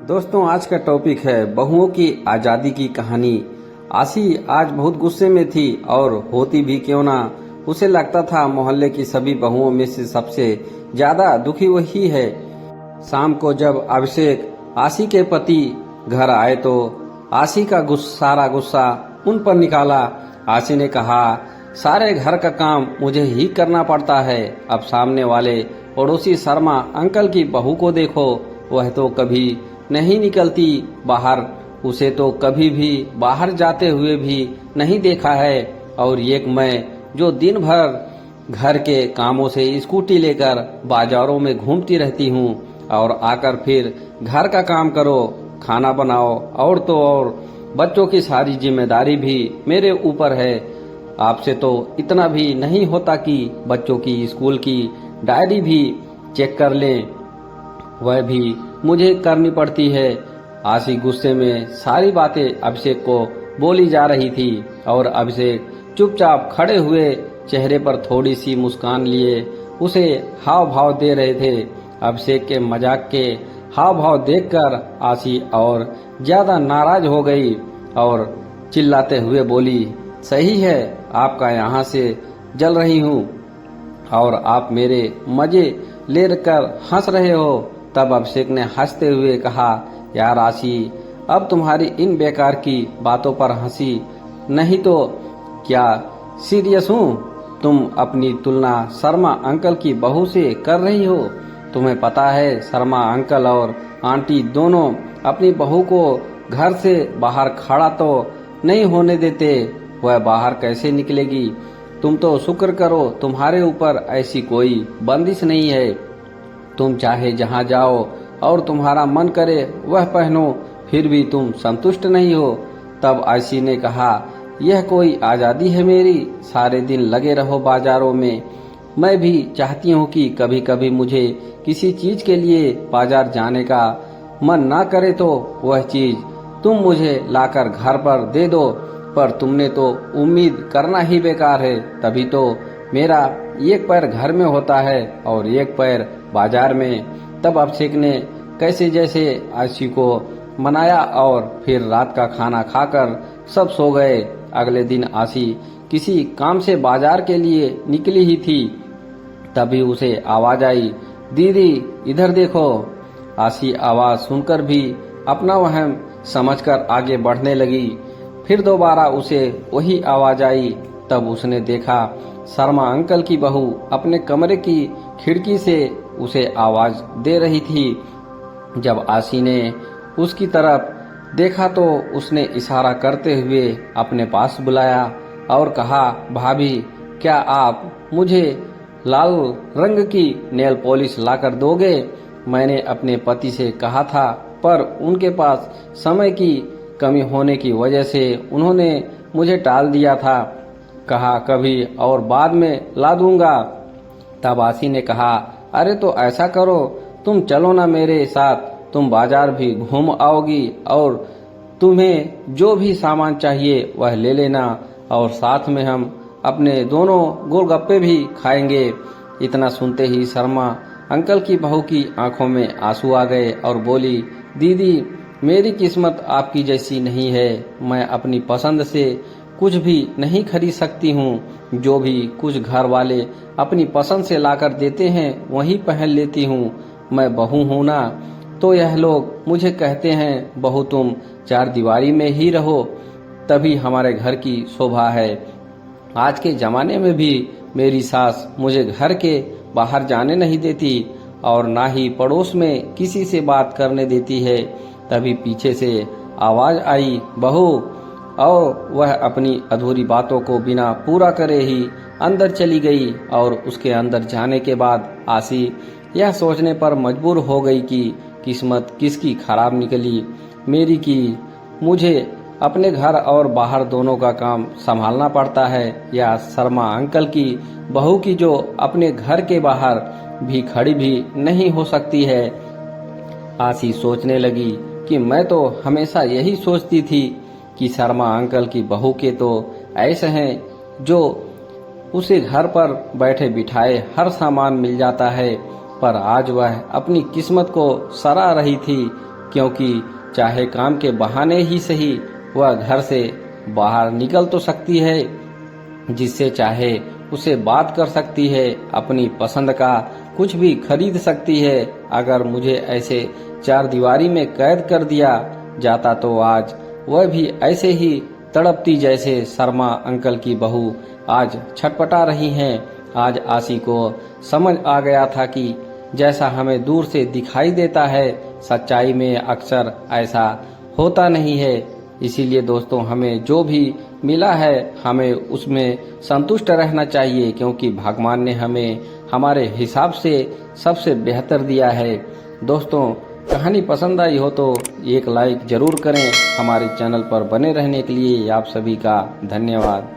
दोस्तों, आज का टॉपिक है बहुओं की आजादी की कहानी। आशी आज बहुत गुस्से में थी और होती भी क्यों ना, उसे लगता था मोहल्ले की सभी बहुओं में से सबसे ज्यादा दुखी वही है। शाम को जब अभिषेक आशी के पति घर आए तो आशी का सारा गुस्सा उन पर निकाला। आशी ने कहा, सारे घर का काम मुझे ही करना पड़ता है। अब सामने वाले पड़ोसी शर्मा अंकल की बहू को देखो, वह तो कभी नहीं निकलती बाहर, उसे तो कभी भी बाहर जाते हुए भी नहीं देखा है। और एक मैं जो दिन भर घर के कामों से स्कूटी लेकर बाजारों में घूमती रहती हूँ और आकर फिर घर का काम करो, खाना बनाओ और तो और बच्चों की सारी जिम्मेदारी भी मेरे ऊपर है। आपसे तो इतना भी नहीं होता कि बच्चों की स्कूल की डायरी भी चेक कर लें, वह भी मुझे करनी पड़ती है। आशी गुस्से में सारी बातें अभिषेक को बोली जा रही थी और अभिषेक चुपचाप खड़े हुए चेहरे पर थोड़ी सी मुस्कान लिए उसे हाव भाव दे रहे थे। अभिषेक के मजाक के हाव भाव देखकर आशी और ज्यादा नाराज हो गई और चिल्लाते हुए बोली, सही है, आपका यहाँ से जल रही हूँ और आप मेरे मजे लेकर हंस रहे हो। तब अभिषेक ने हंसते हुए कहा, यार आशी, अब तुम्हारी इन बेकार की बातों पर हंसी नहीं तो क्या सीरियस हूँ। तुम अपनी तुलना शर्मा अंकल की बहू से कर रही हो। तुम्हें पता है शर्मा अंकल और आंटी दोनों अपनी बहू को घर से बाहर खड़ा तो नहीं होने देते, वह बाहर कैसे निकलेगी। तुम तो शुक्र करो तुम्हारे ऊपर ऐसी कोई बंदिश नहीं है। तुम चाहे जहाँ जाओ और तुम्हारा मन करे वह पहनो, फिर भी तुम संतुष्ट नहीं हो। तब आशी ने कहा, यह कोई आजादी है मेरी, सारे दिन लगे रहो बाजारों में। मैं भी चाहती हूँ कि कभी कभी मुझे किसी चीज के लिए बाजार जाने का मन ना करे तो वह चीज तुम मुझे लाकर घर पर दे दो, पर तुमने तो उम्मीद करना ही बेकार है। तभी तो मेरा एक पैर घर में होता है और एक पैर बाजार में। तब अभिषेक ने कैसे जैसे आशी को मनाया और फिर रात का खाना खाकर सब सो गए। अगले दिन आशी किसी काम से बाजार के लिए निकली ही थी, तभी उसे आवाज आई, दीदी इधर देखो। आशी आवाज सुनकर भी अपना वहम समझकर आगे बढ़ने लगी। फिर दोबारा उसे वही आवाज आई। तब उसने देखा शर्मा अंकल की बहू अपने कमरे की खिड़की से उसे आवाज दे रही थी। जब आशी ने उसकी तरफ देखा तो उसने इशारा करते हुए अपने पास बुलाया और कहा, भाभी, क्या आप मुझे लाल रंग की नेल पॉलिश लाकर दोगे? मैंने अपने पति से कहा था, पर उनके पास समय की कमी होने की वजह से उन्होंने मुझे टाल दिया था। कहा कभी और बाद में ला दूंगा। तब आशी ने कहा, अरे तो ऐसा करो, तुम चलो ना मेरे साथ, तुम बाजार भी घूम आओगी और तुम्हें जो भी सामान चाहिए वह ले लेना और साथ में हम अपने दोनों गोलगप्पे भी खाएंगे। इतना सुनते ही शर्मा अंकल की बहू की आंखों में आंसू आ गए और बोली, दीदी, मेरी किस्मत आपकी जैसी नहीं है। मैं अपनी पसंद से कुछ भी नहीं खरीद सकती हूँ। जो भी कुछ घर वाले अपनी पसंद से लाकर देते हैं वही पहन लेती हूँ। मैं बहू हूँ ना, तो यह लोग मुझे कहते हैं, बहू तुम चार दीवारी में ही रहो, तभी हमारे घर की शोभा है। आज के जमाने में भी मेरी सास मुझे घर के बाहर जाने नहीं देती और ना ही पड़ोस में किसी से बात करने देती है। तभी पीछे से आवाज आई, बहू, और वह अपनी अधूरी बातों को बिना पूरा करे ही अंदर चली गई। और उसके अंदर जाने के बाद आशी यह सोचने पर मजबूर हो गई कि किस्मत किसकी खराब निकली, मेरी की। मुझे अपने घर और बाहर दोनों का काम संभालना पड़ता है, या शर्मा अंकल की बहू की जो अपने घर के बाहर भी खड़ी भी नहीं हो सकती है। आशी सोचने लगी कि मैं तो हमेशा यही सोचती थी कि शर्मा अंकल की बहू के तो ऐसे हैं जो उसे घर पर बैठे बिठाए हर सामान मिल जाता है, पर आज वह अपनी किस्मत को सराह रही थी। क्योंकि चाहे काम के बहाने ही सही वह घर से बाहर निकल तो सकती है, जिससे चाहे उसे बात कर सकती है, अपनी पसंद का कुछ भी खरीद सकती है। अगर मुझे ऐसे चार दीवारी में कैद कर दिया जाता तो आज वह भी ऐसे ही तड़पती जैसे शर्मा अंकल की बहू आज छटपटा रही हैं। आज आशी को समझ आ गया था कि जैसा हमें दूर से दिखाई देता है, सच्चाई में अक्सर ऐसा होता नहीं है। इसीलिए दोस्तों, हमें जो भी मिला है हमें उसमें संतुष्ट रहना चाहिए, क्योंकि भगवान ने हमें हमारे हिसाब से सबसे बेहतर दिया है। दोस्तों, कहानी पसंद आई हो तो एक लाइक जरूर करें। हमारे चैनल पर बने रहने के लिए आप सभी का धन्यवाद।